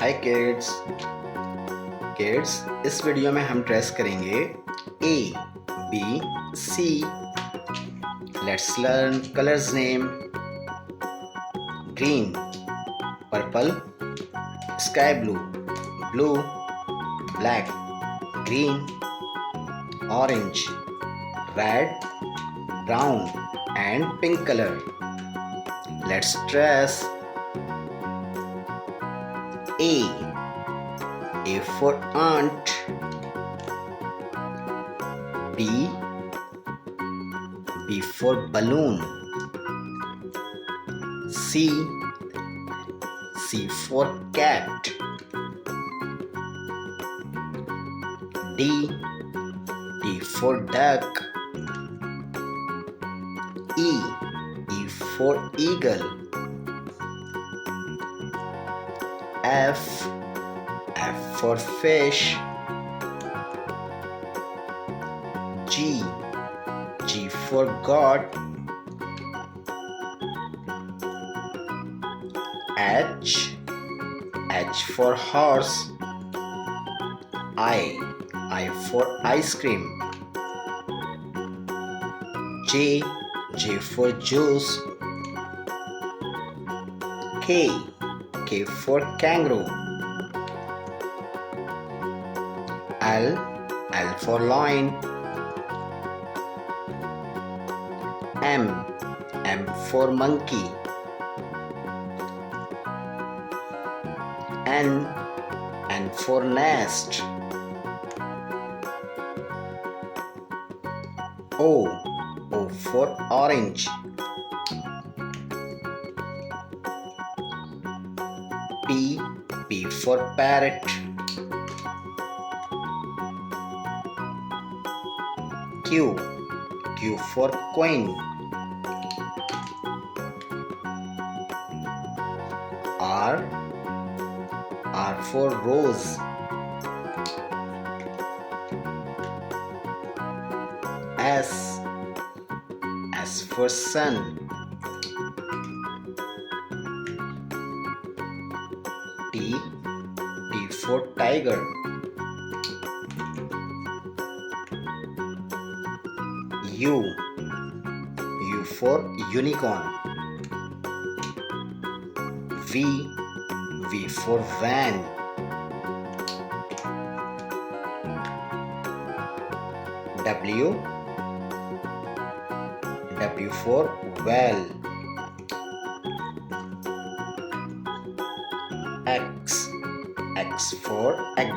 हाय kids इस video में हम ट्रेस करेंगे A, B, C. Let's learn colors name. Green, purple, sky blue, blue, black, green, orange, red, brown and pink color. Let's trace. A for ant. B for balloon. C for cat. D for duck. E for eagle. F for fish. G for goat. H for horse. I for ice cream. J for juice. K for kangaroo. L for lion. M for monkey. N for nest. O for orange. P for parrot. Q for queen. R for rose. S for sun. T for tiger. U for unicorn. V for van. W for well. X for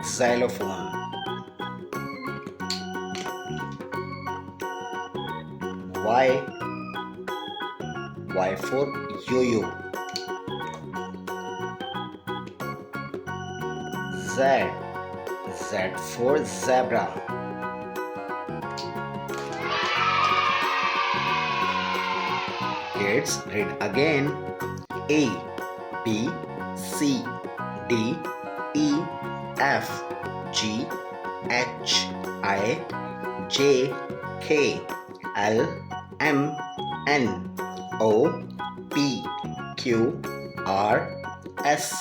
xylophone. Y for yo-yo. Z for zebra. Kids, read again. A, B, C, D, E, F, G, H, I, J, K, L, M, N, O, P, Q, R, S,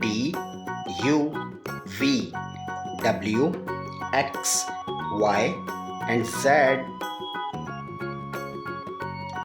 T, U, V, W, X, Y and Z.